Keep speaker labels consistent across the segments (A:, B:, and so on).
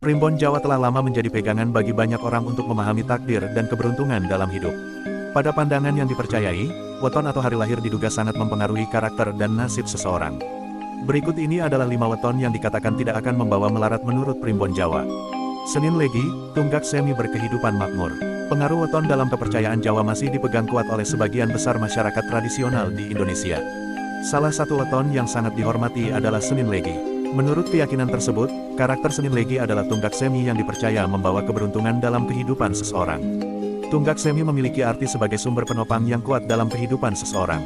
A: Primbon Jawa telah lama menjadi pegangan bagi banyak orang untuk memahami takdir dan keberuntungan dalam hidup. Pada pandangan yang dipercayai, weton atau hari lahir diduga sangat mempengaruhi karakter dan nasib seseorang. Berikut ini adalah 5 weton yang dikatakan tidak akan membawa melarat menurut Primbon Jawa. Senin Legi, Tunggak Semi berkehidupan makmur. Pengaruh weton dalam kepercayaan Jawa masih dipegang kuat oleh sebagian besar masyarakat tradisional di Indonesia. Salah satu weton yang sangat dihormati adalah Senin Legi. Menurut keyakinan tersebut, karakter Senin Legi adalah tunggak semi yang dipercaya membawa keberuntungan dalam kehidupan seseorang. Tunggak semi memiliki arti sebagai sumber penopang yang kuat dalam kehidupan seseorang.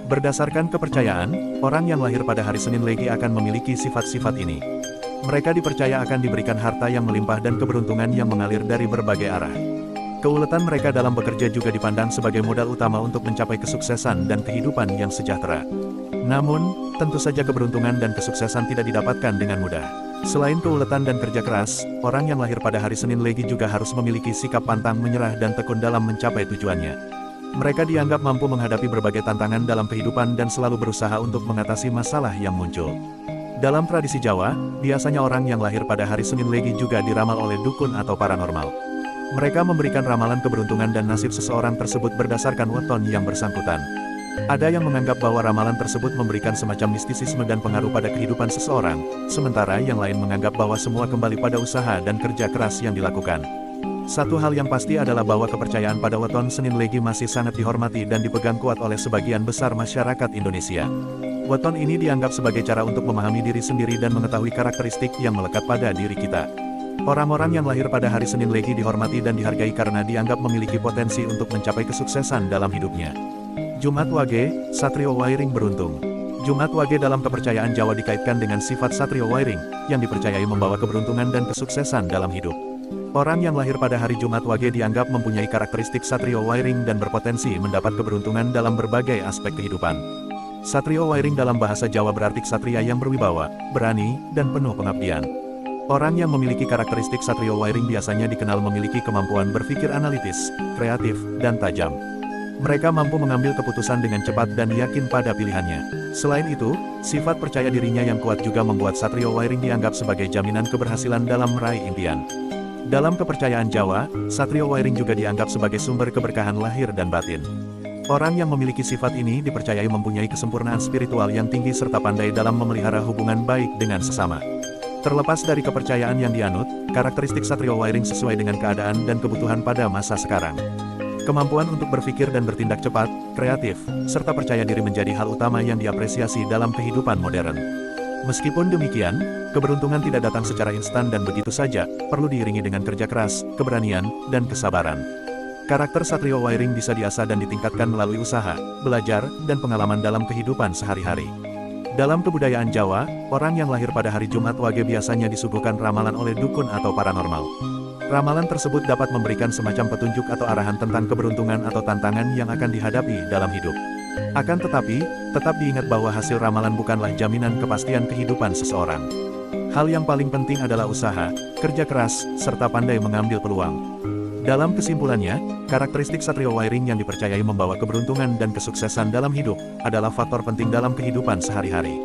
A: Berdasarkan kepercayaan, orang yang lahir pada hari Senin Legi akan memiliki sifat-sifat ini. Mereka dipercaya akan diberikan harta yang melimpah dan keberuntungan yang mengalir dari berbagai arah. Keuletan mereka dalam bekerja juga dipandang sebagai modal utama untuk mencapai kesuksesan dan kehidupan yang sejahtera. Namun, tentu saja keberuntungan dan kesuksesan tidak didapatkan dengan mudah. Selain keuletan dan kerja keras, orang yang lahir pada hari Senin Legi juga harus memiliki sikap pantang menyerah dan tekun dalam mencapai tujuannya. Mereka dianggap mampu menghadapi berbagai tantangan dalam kehidupan dan selalu berusaha untuk mengatasi masalah yang muncul. Dalam tradisi Jawa, biasanya orang yang lahir pada hari Senin Legi juga diramal oleh dukun atau paranormal. Mereka memberikan ramalan keberuntungan dan nasib seseorang tersebut berdasarkan weton yang bersangkutan. Ada yang menganggap bahwa ramalan tersebut memberikan semacam mistisisme dan pengaruh pada kehidupan seseorang, sementara yang lain menganggap bahwa semua kembali pada usaha dan kerja keras yang dilakukan. Satu hal yang pasti adalah bahwa kepercayaan pada weton Senin Legi masih sangat dihormati dan dipegang kuat oleh sebagian besar masyarakat Indonesia. Weton ini dianggap sebagai cara untuk memahami diri sendiri dan mengetahui karakteristik yang melekat pada diri kita. Orang-orang yang lahir pada hari Senin Legi dihormati dan dihargai karena dianggap memiliki potensi untuk mencapai kesuksesan dalam hidupnya. Jumat Wage, Satrio Wairing beruntung. Jumat Wage dalam kepercayaan Jawa dikaitkan dengan sifat Satrio Wairing, yang dipercayai membawa keberuntungan dan kesuksesan dalam hidup. Orang yang lahir pada hari Jumat Wage dianggap mempunyai karakteristik Satrio Wairing dan berpotensi mendapat keberuntungan dalam berbagai aspek kehidupan. Satrio Wairing dalam bahasa Jawa berarti ksatria yang berwibawa, berani, dan penuh pengabdian. Orang yang memiliki karakteristik Satrio Wairing biasanya dikenal memiliki kemampuan berpikir analitis, kreatif, dan tajam. Mereka mampu mengambil keputusan dengan cepat dan yakin pada pilihannya. Selain itu, sifat percaya dirinya yang kuat juga membuat Satrio Wairing dianggap sebagai jaminan keberhasilan dalam meraih impian. Dalam kepercayaan Jawa, Satrio Wairing juga dianggap sebagai sumber keberkahan lahir dan batin. Orang yang memiliki sifat ini dipercayai mempunyai kesempurnaan spiritual yang tinggi serta pandai dalam memelihara hubungan baik dengan sesama. Terlepas dari kepercayaan yang dianut, karakteristik Satrio Wairing sesuai dengan keadaan dan kebutuhan pada masa sekarang. Kemampuan untuk berpikir dan bertindak cepat, kreatif, serta percaya diri menjadi hal utama yang diapresiasi dalam kehidupan modern. Meskipun demikian, keberuntungan tidak datang secara instan dan begitu saja, perlu diiringi dengan kerja keras, keberanian, dan kesabaran. Karakter Satrio Wairing bisa diasah dan ditingkatkan melalui usaha, belajar, dan pengalaman dalam kehidupan sehari-hari. Dalam kebudayaan Jawa, orang yang lahir pada hari Jumat Wage biasanya disuguhkan ramalan oleh dukun atau paranormal. Ramalan tersebut dapat memberikan semacam petunjuk atau arahan tentang keberuntungan atau tantangan yang akan dihadapi dalam hidup. Akan tetapi, tetap diingat bahwa hasil ramalan bukanlah jaminan kepastian kehidupan seseorang. Hal yang paling penting adalah usaha, kerja keras, serta pandai mengambil peluang. Dalam kesimpulannya, karakteristik Satrio Wairing yang dipercayai membawa keberuntungan dan kesuksesan dalam hidup, adalah faktor penting dalam kehidupan sehari-hari.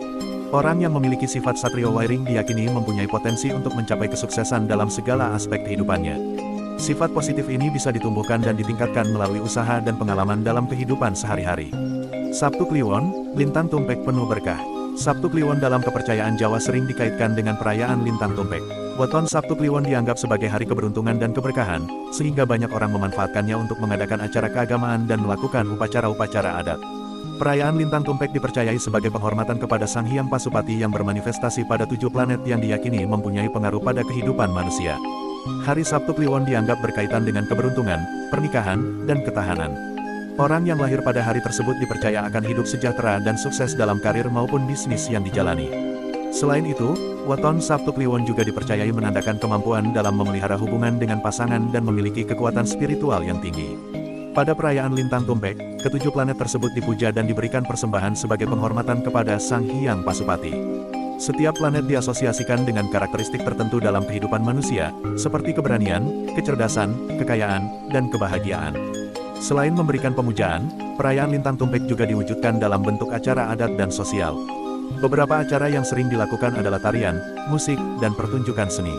A: Orang yang memiliki sifat Satrio Wairing diyakini mempunyai potensi untuk mencapai kesuksesan dalam segala aspek kehidupannya. Sifat positif ini bisa ditumbuhkan dan ditingkatkan melalui usaha dan pengalaman dalam kehidupan sehari-hari. Sabtu Kliwon, Lintang Tumpek penuh berkah. Sabtu Kliwon dalam kepercayaan Jawa sering dikaitkan dengan perayaan Lintang Tumpek. Weton Sabtu Kliwon dianggap sebagai hari keberuntungan dan keberkahan, sehingga banyak orang memanfaatkannya untuk mengadakan acara keagamaan dan melakukan upacara-upacara adat. Perayaan Lintang Tumpek dipercayai sebagai penghormatan kepada Sang Hyang Pasupati yang bermanifestasi pada 7 planet yang diyakini mempunyai pengaruh pada kehidupan manusia. Hari Sabtu Kliwon dianggap berkaitan dengan keberuntungan, pernikahan, dan ketahanan. Orang yang lahir pada hari tersebut dipercaya akan hidup sejahtera dan sukses dalam karir maupun bisnis yang dijalani. Selain itu, weton Sabtu Kliwon juga dipercayai menandakan kemampuan dalam memelihara hubungan dengan pasangan dan memiliki kekuatan spiritual yang tinggi. Pada perayaan Lintang Tumpek, ketujuh planet tersebut dipuja dan diberikan persembahan sebagai penghormatan kepada Sang Hyang Pasupati. Setiap planet diasosiasikan dengan karakteristik tertentu dalam kehidupan manusia, seperti keberanian, kecerdasan, kekayaan, dan kebahagiaan. Selain memberikan pemujaan, perayaan Lintang Tumpek juga diwujudkan dalam bentuk acara adat dan sosial. Beberapa acara yang sering dilakukan adalah tarian, musik, dan pertunjukan seni.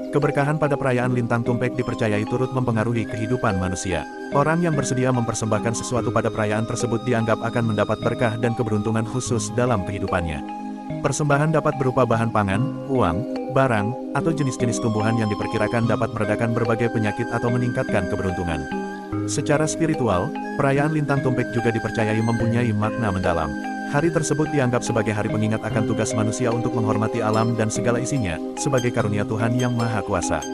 A: Keberkahan pada perayaan Lintang Tumpek dipercayai turut mempengaruhi kehidupan manusia. Orang yang bersedia mempersembahkan sesuatu pada perayaan tersebut dianggap akan mendapat berkah dan keberuntungan khusus dalam kehidupannya. Persembahan dapat berupa bahan pangan, uang, barang, atau jenis-jenis tumbuhan yang diperkirakan dapat meredakan berbagai penyakit atau meningkatkan keberuntungan. Secara spiritual, perayaan Lintang Tumpek juga dipercayai mempunyai makna mendalam. Hari tersebut dianggap sebagai hari pengingat akan tugas manusia untuk menghormati alam dan segala isinya, sebagai karunia Tuhan yang Maha Kuasa.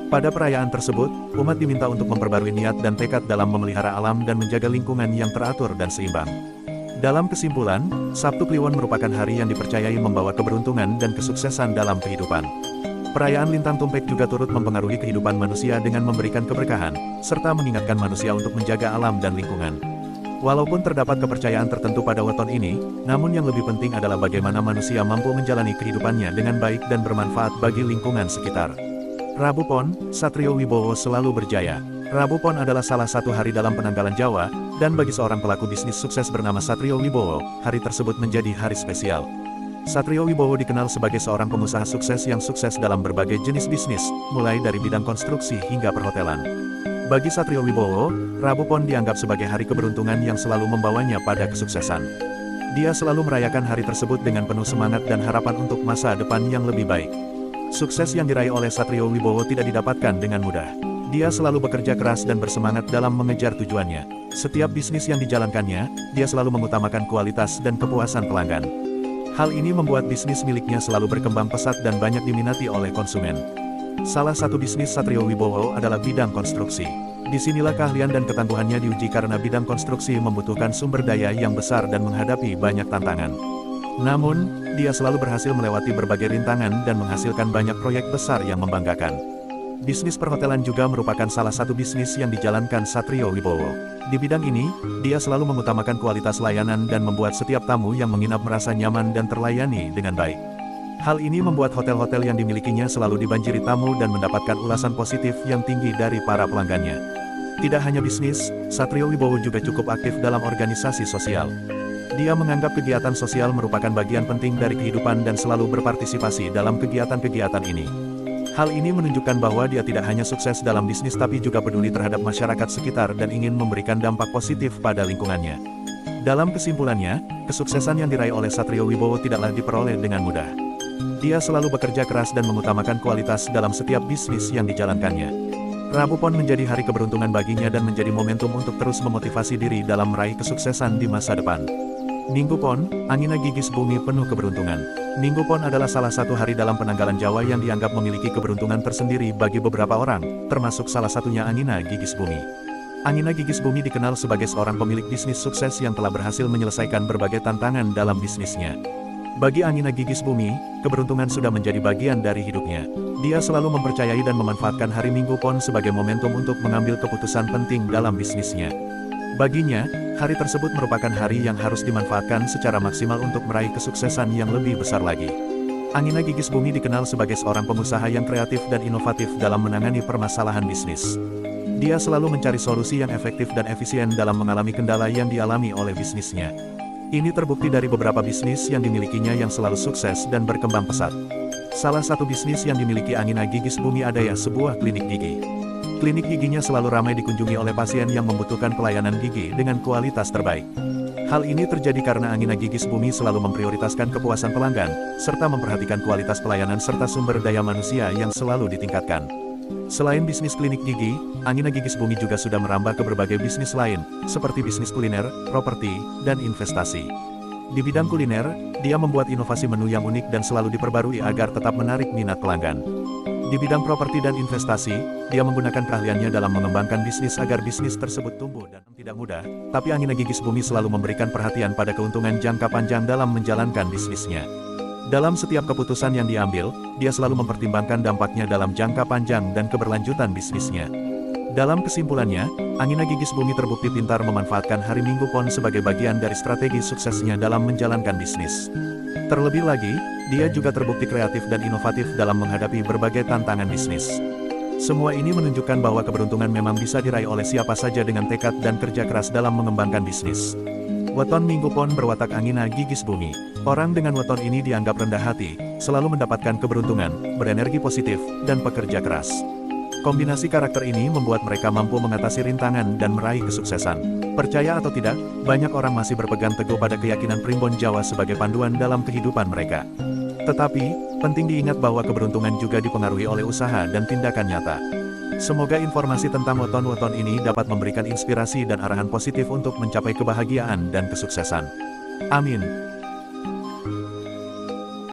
A: Pada perayaan tersebut, umat diminta untuk memperbarui niat dan tekad dalam memelihara alam dan menjaga lingkungan yang teratur dan seimbang. Dalam kesimpulan, Sabtu Kliwon merupakan hari yang dipercayai membawa keberuntungan dan kesuksesan dalam kehidupan. Perayaan Lintang Tumpek juga turut mempengaruhi kehidupan manusia dengan memberikan keberkahan, serta mengingatkan manusia untuk menjaga alam dan lingkungan. Walaupun terdapat kepercayaan tertentu pada weton ini, namun yang lebih penting adalah bagaimana manusia mampu menjalani kehidupannya dengan baik dan bermanfaat bagi lingkungan sekitar. Rabu Pon, Satrio Wibowo selalu berjaya. Rabu Pon adalah salah satu hari dalam penanggalan Jawa, dan bagi seorang pelaku bisnis sukses bernama Satrio Wibowo, hari tersebut menjadi hari spesial. Satrio Wibowo dikenal sebagai seorang pengusaha sukses yang sukses dalam berbagai jenis bisnis, mulai dari bidang konstruksi hingga perhotelan. Bagi Satrio Wibowo, Rabu Pon dianggap sebagai hari keberuntungan yang selalu membawanya pada kesuksesan. Dia selalu merayakan hari tersebut dengan penuh semangat dan harapan untuk masa depan yang lebih baik. Sukses yang diraih oleh Satrio Wibowo tidak didapatkan dengan mudah. Dia selalu bekerja keras dan bersemangat dalam mengejar tujuannya. Setiap bisnis yang dijalankannya, dia selalu mengutamakan kualitas dan kepuasan pelanggan. Hal ini membuat bisnis miliknya selalu berkembang pesat dan banyak diminati oleh konsumen. Salah satu bisnis Satrio Wibowo adalah bidang konstruksi. Disinilah keahlian dan ketangguhannya diuji karena bidang konstruksi membutuhkan sumber daya yang besar dan menghadapi banyak tantangan. Namun, dia selalu berhasil melewati berbagai rintangan dan menghasilkan banyak proyek besar yang membanggakan. Bisnis perhotelan juga merupakan salah satu bisnis yang dijalankan Satrio Wibowo. Di bidang ini, dia selalu mengutamakan kualitas layanan dan membuat setiap tamu yang menginap merasa nyaman dan terlayani dengan baik. Hal ini membuat hotel-hotel yang dimilikinya selalu dibanjiri tamu dan mendapatkan ulasan positif yang tinggi dari para pelanggannya. Tidak hanya bisnis, Satrio Wibowo juga cukup aktif dalam organisasi sosial. Dia menganggap kegiatan sosial merupakan bagian penting dari kehidupan dan selalu berpartisipasi dalam kegiatan-kegiatan ini. Hal ini menunjukkan bahwa dia tidak hanya sukses dalam bisnis tapi juga peduli terhadap masyarakat sekitar dan ingin memberikan dampak positif pada lingkungannya. Dalam kesimpulannya, kesuksesan yang diraih oleh Satrio Wibowo tidaklah diperoleh dengan mudah. Dia selalu bekerja keras dan mengutamakan kualitas dalam setiap bisnis yang dijalankannya. Rabu Pon menjadi hari keberuntungan baginya dan menjadi momentum untuk terus memotivasi diri dalam meraih kesuksesan di masa depan. Minggu Pon, Angina Gigis Bumi penuh keberuntungan. Minggu Pon adalah salah satu hari dalam penanggalan Jawa yang dianggap memiliki keberuntungan tersendiri bagi beberapa orang, termasuk salah satunya Angina Gigis Bumi. Angina Gigis Bumi dikenal sebagai seorang pemilik bisnis sukses yang telah berhasil menyelesaikan berbagai tantangan dalam bisnisnya. Bagi Angina Gigis Bumi, keberuntungan sudah menjadi bagian dari hidupnya. Dia selalu mempercayai dan memanfaatkan hari Minggu Pon sebagai momentum untuk mengambil keputusan penting dalam bisnisnya. Baginya, hari tersebut merupakan hari yang harus dimanfaatkan secara maksimal untuk meraih kesuksesan yang lebih besar lagi. Angina Gigis Bumi dikenal sebagai seorang pengusaha yang kreatif dan inovatif dalam menangani permasalahan bisnis. Dia selalu mencari solusi yang efektif dan efisien dalam mengalami kendala yang dialami oleh bisnisnya. Ini terbukti dari beberapa bisnis yang dimilikinya yang selalu sukses dan berkembang pesat. Salah satu bisnis yang dimiliki Angina Gigis Bumi adalah sebuah klinik gigi. Klinik giginya selalu ramai dikunjungi oleh pasien yang membutuhkan pelayanan gigi dengan kualitas terbaik. Hal ini terjadi karena Angina Gigis Bumi selalu memprioritaskan kepuasan pelanggan, serta memperhatikan kualitas pelayanan serta sumber daya manusia yang selalu ditingkatkan. Selain bisnis klinik gigi, Angina Gigis Bumi juga sudah merambah ke berbagai bisnis lain, seperti bisnis kuliner, properti, dan investasi. Di bidang kuliner, dia membuat inovasi menu yang unik dan selalu diperbarui agar tetap menarik minat pelanggan. Di bidang properti dan investasi, dia menggunakan keahliannya dalam mengembangkan bisnis agar bisnis tersebut tumbuh dan tidak mudah, tapi Angina Gigis Bumi selalu memberikan perhatian pada keuntungan jangka panjang dalam menjalankan bisnisnya. Dalam setiap keputusan yang diambil, dia selalu mempertimbangkan dampaknya dalam jangka panjang dan keberlanjutan bisnisnya. Dalam kesimpulannya, Angina Gigis Bumi terbukti pintar memanfaatkan hari Minggu Pon sebagai bagian dari strategi suksesnya dalam menjalankan bisnis. Terlebih lagi, dia juga terbukti kreatif dan inovatif dalam menghadapi berbagai tantangan bisnis. Semua ini menunjukkan bahwa keberuntungan memang bisa diraih oleh siapa saja dengan tekad dan kerja keras dalam mengembangkan bisnis. Weton Minggu Pon berwatak Angina Gigis Bumi. Orang dengan weton ini dianggap rendah hati, selalu mendapatkan keberuntungan, berenergi positif, dan pekerja keras. Kombinasi karakter ini membuat mereka mampu mengatasi rintangan dan meraih kesuksesan. Percaya atau tidak, banyak orang masih berpegang teguh pada keyakinan Primbon Jawa sebagai panduan dalam kehidupan mereka. Tetapi, penting diingat bahwa keberuntungan juga dipengaruhi oleh usaha dan tindakan nyata. Semoga informasi tentang weton-weton ini dapat memberikan inspirasi dan arahan positif untuk mencapai kebahagiaan dan kesuksesan. Amin.